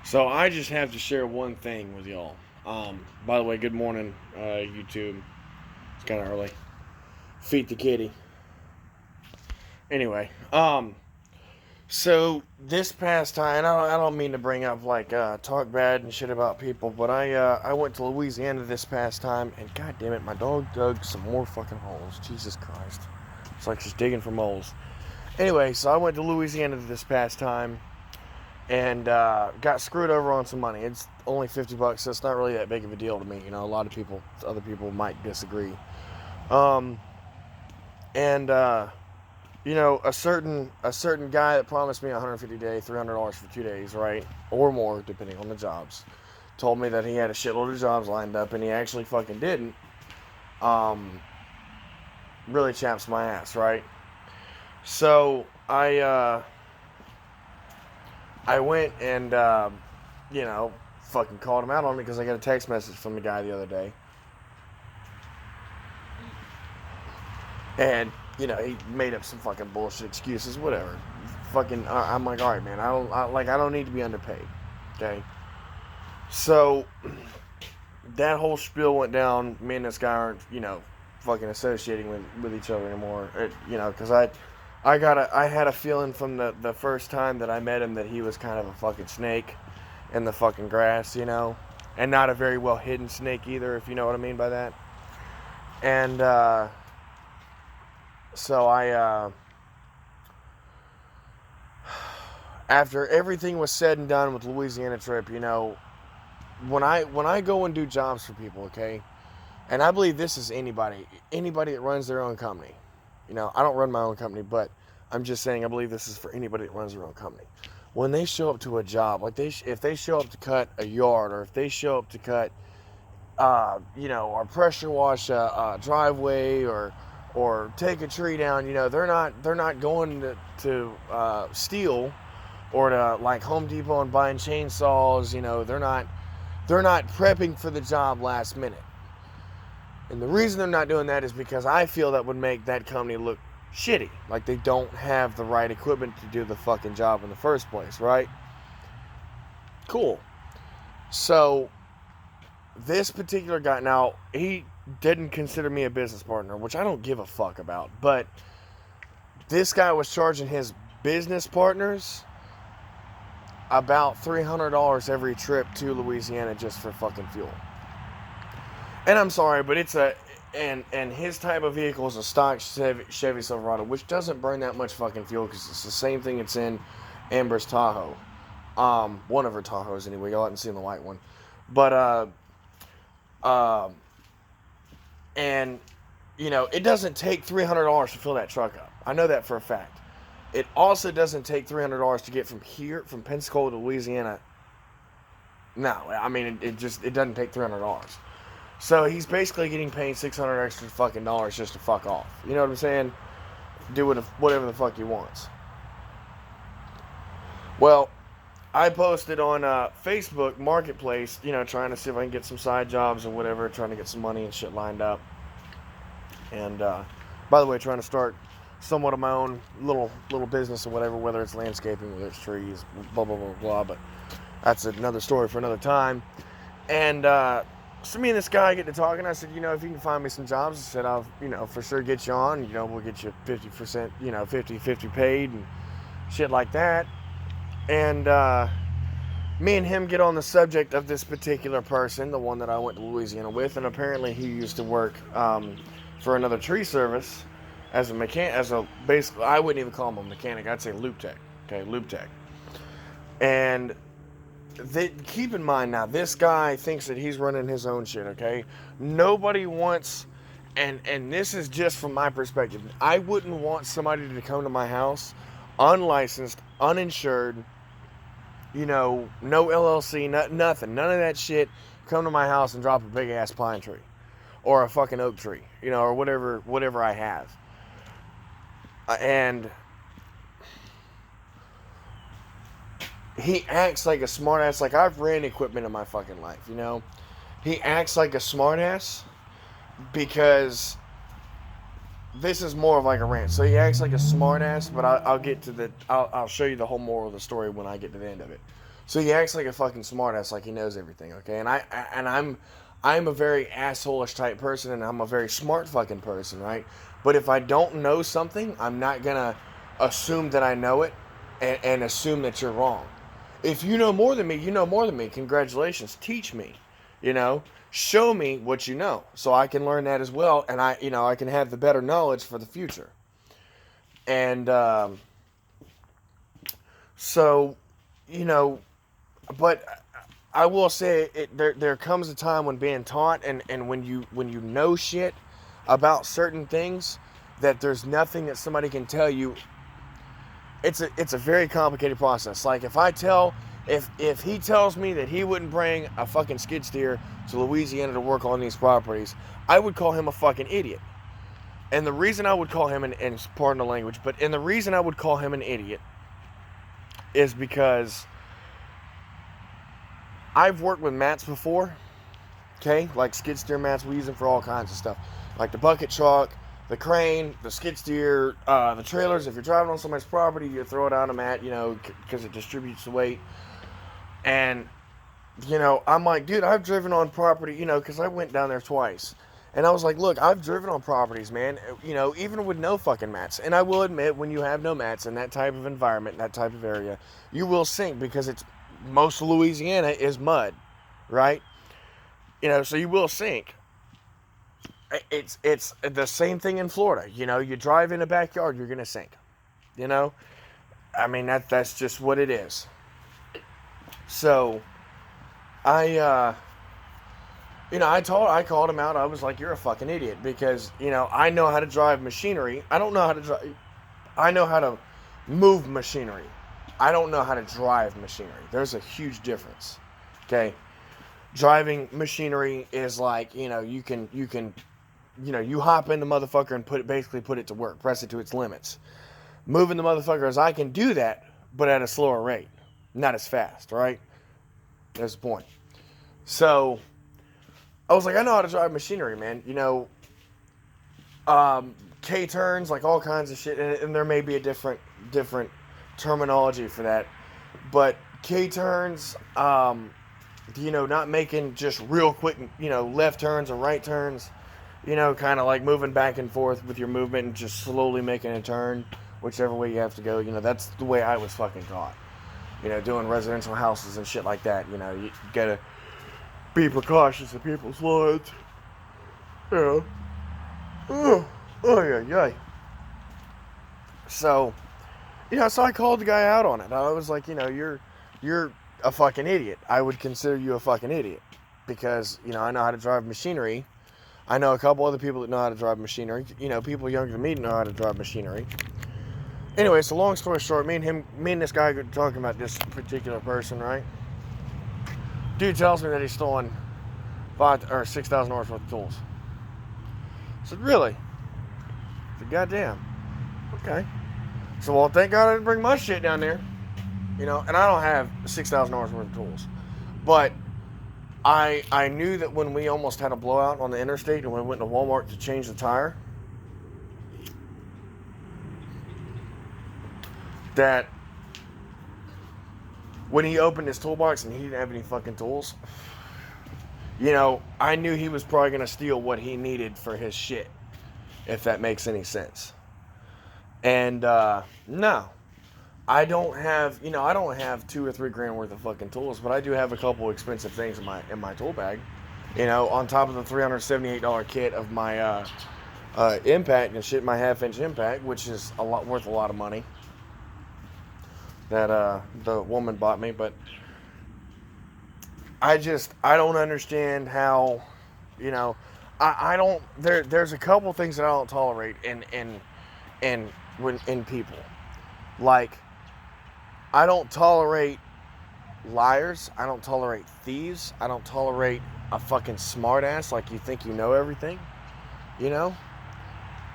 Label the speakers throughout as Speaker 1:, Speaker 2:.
Speaker 1: So I just have to share one thing with y'all. By the way, good morning, YouTube. It's kind of early. Feed the kitty. Anyway, so this past time, I don't mean to bring up like talk bad and shit about people, but I went to Louisiana this past time, and god damn it, my dog dug some more fucking holes. Jesus Christ, it's like she's digging for moles. Anyway, so I went to Louisiana this past time, and got screwed over on some money. It's only $50, so it's not really that big of a deal to me. You know, a lot of people, other people might disagree. Um, and you know, a certain guy that promised me 150 a day, $300 for 2 days, right, or more, depending on the jobs, told me that he had a shitload of jobs lined up, and he actually fucking didn't. Um, really chaps my ass, right? So I went and you know, fucking called him out on it because I got a text message from the guy the other day. And, you know, he made up some fucking bullshit excuses, whatever. Fucking, I'm like, all right, man, I don't need to be underpaid, okay? So, that whole spiel went down. Me and this guy aren't, you know, fucking associating with each other anymore. You know, because I had a feeling from the first time that I met him that he was kind of a fucking snake in the fucking grass, you know? And not a very well hidden snake either, if you know what I mean by that. And, so after everything was said and done with the Louisiana trip, you know, when I go and do jobs for people, okay, and I believe this is anybody that runs their own company. You know, I don't run my own company, but I'm just saying I believe this is for anybody that runs their own company. When they show up to a job, like if they show up to cut a yard, or if they show up to cut you know, or pressure wash a driveway, or take a tree down. You know, they're not going to steal, or to like Home Depot and buying chainsaws. You know, they're not prepping for the job last minute. And the reason they're not doing that is because I feel that would make that company look shitty, like they don't have the right equipment to do the fucking job in the first place, right? Cool. So this particular guy, now he didn't consider me a business partner, which I don't give a fuck about, but this guy was charging his business partners about $300 every trip to Louisiana just for fucking fuel. And I'm sorry, but it's and his type of vehicle is a stock Chevy Silverado, which doesn't burn that much fucking fuel because it's the same thing it's in Amber's Tahoe. One of her Tahoes anyway. Y'all haven't seen the white one, but and you know, it doesn't take $300 to fill that truck up. I know that for a fact. It also doesn't take $300 to get from here, from Pensacola to Louisiana. No, I mean it doesn't take $300. So he's basically getting paid 600 extra fucking dollars just to fuck off. You know what I'm saying? Do whatever the fuck he wants. Well, I posted on Facebook Marketplace, you know, trying to see if I can get some side jobs or whatever, trying to get some money and shit lined up. And by the way, trying to start somewhat of my own little business or whatever, whether it's landscaping, whether it's trees, blah blah blah blah. But that's another story for another time. And so me and this guy get to talking. I said, you know, if you can find me some jobs, I said, I'll, you know, for sure get you on. You know, we'll get you 50%, you know, 50-50 paid and shit like that. And me and him get on the subject of this particular person, the one that I went to Louisiana with, and apparently he used to work for another tree service as a mechanic, basically, I wouldn't even call him a mechanic, I'd say loop tech, okay, loop tech. And keep in mind now, this guy thinks that he's running his own shit, okay? Nobody wants, and this is just from my perspective, I wouldn't want somebody to come to my house unlicensed, uninsured, you know, no LLC, nothing, none of that shit, come to my house and drop a big ass pine tree or a fucking oak tree, you know, or whatever I have. And he acts like a smartass. Like, I've ran equipment in my fucking life, you know. He acts like a smartass because this is more of like a rant. So he acts like a smartass, but I'll get to I'll show you the whole moral of the story when I get to the end of it. So he acts like a fucking smartass, like he knows everything, okay? I'm a very asshole-ish type person, and I'm a very smart fucking person, right? But if I don't know something, I'm not gonna assume that I know it and assume that you're wrong. If you know more than me, you know more than me. Congratulations. Teach me, you know? Show me what you know so I can learn that as well, and I can have the better knowledge for the future. And so, you know, but I will say there comes a time when being taught and when you know shit about certain things, that there's nothing that somebody can tell you. It's a very complicated process. Like if he tells me that he wouldn't bring a fucking skid steer to Louisiana to work on these properties, I would call him a fucking idiot. And the reason I would call him and pardon the language, and the reason I would call him an idiot is because I've worked with mats before, okay? Like skid steer mats, we use them for all kinds of stuff. Like the bucket truck, the crane, the skid steer, the trailers. If you're driving on somebody's property, you throw it on a mat, you know, because it distributes the weight. And, you know, I'm like, dude, I've driven on property, you know, because I went down there twice. And I was like, look, I've driven on properties, man, you know, even with no fucking mats. And I will admit, when you have no mats in that type of environment, that type of area, you will sink because most of Louisiana is mud, right? You know, so you will sink. It's the same thing in Florida. You know, you drive in a backyard, you're going to sink. You know? I mean, that's just what it is. So, I called him out. I was like, you're a fucking idiot. Because, you know, I know how to drive machinery. I don't know how to drive. I know how to move machinery. I don't know how to drive machinery. There's a huge difference. Okay? Driving machinery is like, you know, you can, you know, you hop in the motherfucker and basically put it to work, press it to its limits. Moving the motherfucker, I can do that, but at a slower rate, not as fast, right? That's the point. So, I was like, I know how to drive machinery, man. You know, K-turns, like all kinds of shit, and there may be a different terminology for that, but K-turns, you know, not making just real quick, you know, left turns or right turns, you know, kind of like moving back and forth with your movement and just slowly making a turn, whichever way you have to go. You know, that's the way I was fucking taught. You know, doing residential houses and shit like that. You know, you gotta be precautious of people's lives. You know. Yeah. So, you know, so I called the guy out on it. I was like, you know, you're a fucking idiot. I would consider you a fucking idiot. Because, you know, I know how to drive machinery. I know a couple other people that know how to drive machinery. You know, people younger than me know how to drive machinery. Anyway, so long story short, me and this guy were talking about this particular person, right? Dude tells me that he's stolen $5,000 or $6,000 worth of tools. I said, really? I said, goddamn. Okay. So, well, thank God I didn't bring my shit down there. You know, and I don't have $6,000 worth of tools. But I knew that when we almost had a blowout on the interstate and we went to Walmart to change the tire, that when he opened his toolbox and he didn't have any fucking tools, you know, I knew he was probably going to steal what he needed for his shit, if that makes any sense. And, no. I don't have $2 or $3 grand worth of fucking tools, but I do have a couple expensive things in my tool bag. You know, on top of the $378 kit of my impact and shit, my 1/2-inch impact, which is worth a lot of money. That the woman bought me, but I don't understand how, you know, I don't. There's a couple things that I don't tolerate in people, like. I don't tolerate liars. I don't tolerate thieves. I don't tolerate a fucking smartass like you think you know everything, you know?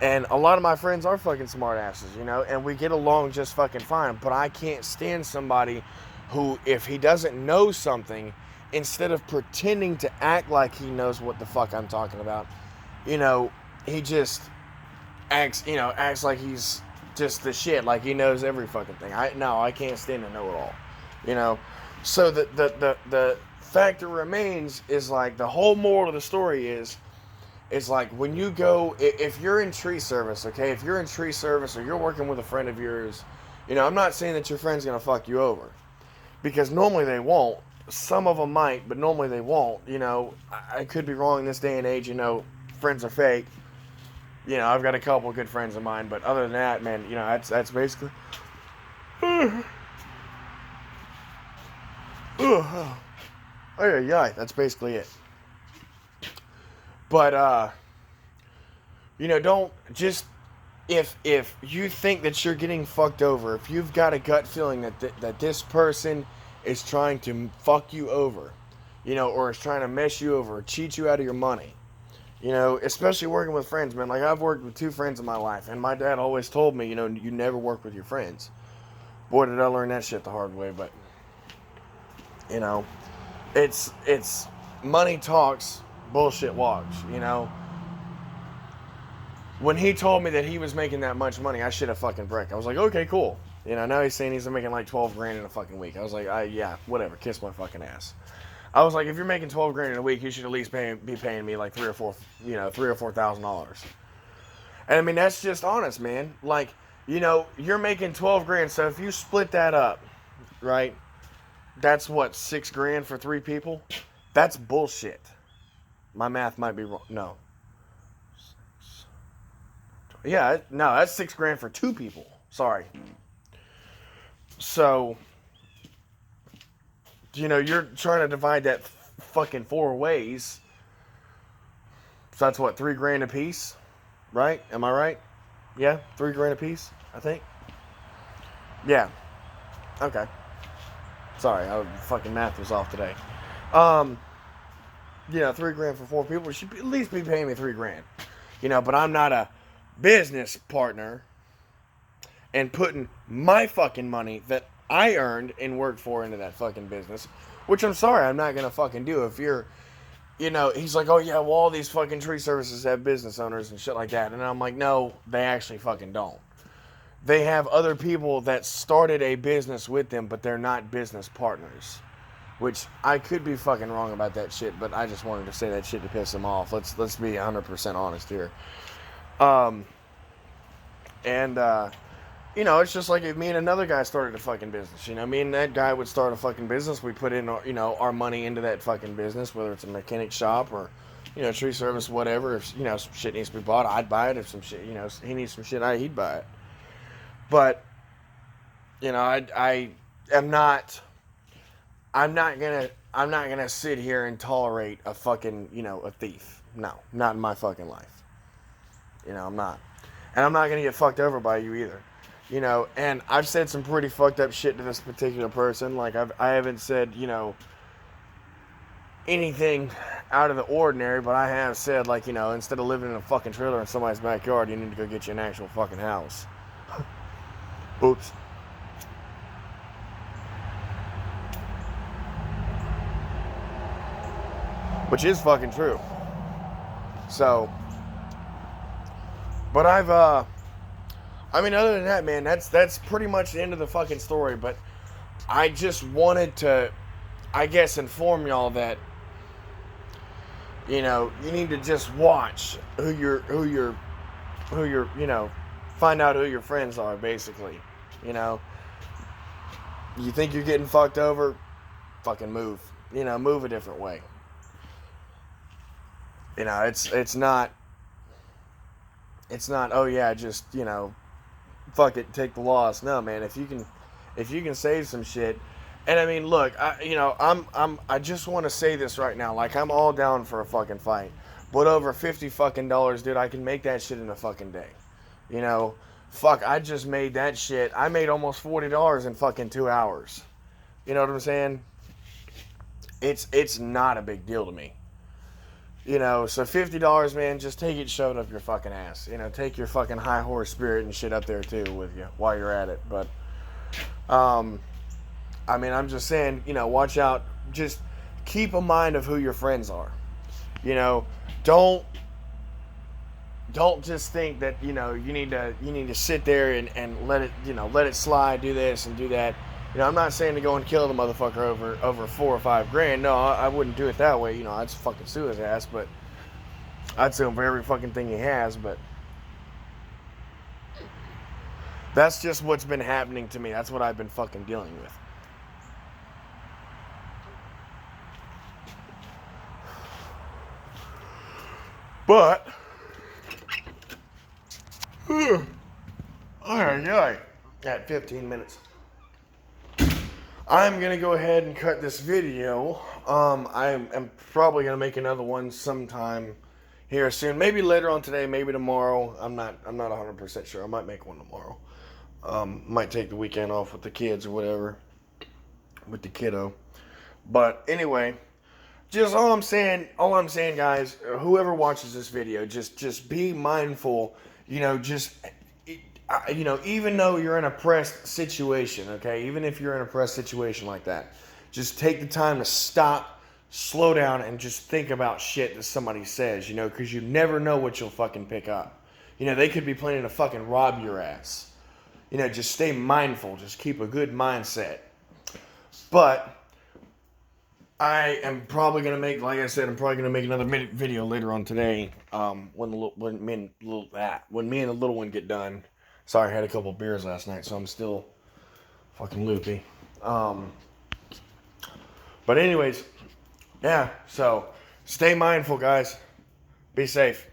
Speaker 1: And a lot of my friends are fucking smartasses, you know? And we get along just fucking fine. But I can't stand somebody who, if he doesn't know something, instead of pretending to act like he knows what the fuck I'm talking about, you know, he just acts like he's just the shit, like he knows every fucking thing. I can't stand to know it all, you know. So the factor remains is like the whole moral of the story is like when you go, if you're in tree service, okay, if you're in tree service or you're working with a friend of yours, I'm not saying that your friend's gonna fuck you over, because normally they won't. Some of them might, but normally they won't. I could be wrong in this day and age. Friends are fake. I've got a couple of good friends of mine, but other than that, man, that's basically. Oh yeah, that's basically it. But don't just if you think that you're getting fucked over, if you've got a gut feeling that this person is trying to fuck you over, or is trying to mess you over, or cheat you out of your money, especially working with friends, man. Like I've worked with 2 friends in my life, and my dad always told me, you never work with your friends. Boy, did I learn that shit the hard way. But it's money talks, bullshit walks. When he told me that he was making that much money, I should have fucking brick. I was like, okay, cool. Now he's saying he's making like 12 grand in a fucking week. I was like, yeah, whatever, kiss my fucking ass. I was like, if you're making 12 grand in a week, you should at least be paying me like $3,000 or $4,000. And I mean, that's just honest, man. Like, you're making 12 grand. So if you split that up, right? That's what, 6 grand for 3 people? That's bullshit. My math might be wrong. No. Yeah, no, that's 6 grand for 2 people. Sorry. So, you're trying to divide that fucking 4 ways. So that's what, 3 grand a piece? Right? Am I right? Yeah, 3 grand a piece, I think. Yeah. Okay. Sorry, fucking math was off today. 3 grand for 4 people. You should at least be paying me 3 grand. But I'm not a business partner and putting my fucking money that I earned and worked for into that fucking business, which I'm sorry, I'm not gonna fucking do. If you're, he's like, oh yeah, well all these fucking tree services have business owners and shit like that, and I'm like, no, they actually fucking don't. They have other people that started a business with them, but they're not business partners. Which I could be fucking wrong about that shit, but I just wanted to say that shit to piss them off. Let's be 100% honest here. It's just like if me and another guy started a fucking business. Me and that guy would start a fucking business. We put in, our money into that fucking business, whether it's a mechanic shop or, tree service, whatever. If, some shit needs to be bought, I'd buy it. If some shit, he needs some shit, he'd buy it. But, I am not, I'm not gonna sit here and tolerate a fucking, a thief. No, not in my fucking life. I'm not. And I'm not gonna get fucked over by you either. And I've said some pretty fucked up shit to this particular person. Like I haven't said, anything out of the ordinary, but I have said, like, instead of living in a fucking trailer in somebody's backyard, you need to go get you an actual fucking house. Oops. Which is fucking true. So, but other than that, man, that's pretty much the end of the fucking story. But I just wanted to, I guess, inform y'all that, you need to just watch who you're, find out who your friends are, basically. You think you're getting fucked over, fucking move. Move a different way. It's not, oh yeah, just, fuck it, take the loss. No, man, if you can save some shit. And I mean, look, I just want to say this right now. Like, I'm all down for a fucking fight. But over $50 fucking, dude, I can make that shit in a fucking day. Fuck, I just made that shit. I made almost $40 in fucking 2 hours. You know what I'm saying? It's not a big deal to me. So $50, man, just take it shoved up your fucking ass. Take your fucking high horse spirit and shit up there too with you while you're at it. But, I'm just saying, watch out. Just keep a mind of who your friends are. Don't just think that, you need to sit there and let it, let it slide, do this and do that. You know, I'm not saying to go and kill the motherfucker over 4 or 5 grand. No, I wouldn't do it that way. You know, I'd fucking sue his ass, but I'd sue him for every fucking thing he has. But that's just what's been happening to me. That's what I've been fucking dealing with. But alright, at 15 minutes. I'm gonna go ahead and cut this video. I am probably gonna make another one sometime here soon. Maybe later on today, maybe tomorrow. I'm not 100% sure. I might make one tomorrow. Might take the weekend off with the kids or whatever, with the kiddo. But anyway, just all I'm saying, guys, whoever watches this video, just be mindful. You know, even though you're in a pressed situation, okay, even if you're in a pressed situation like that, just take the time to stop, slow down, and just think about shit that somebody says, you know, because you never know what you'll fucking pick up. You know, they could be planning to fucking rob your ass. You know, just stay mindful. Just keep a good mindset. But I am probably going to make, like I said, I'm probably going to make another video later on today when me and the little one get done. Sorry, I had a couple beers last night, so I'm still fucking loopy. But anyways, yeah, so stay mindful, guys. Be safe.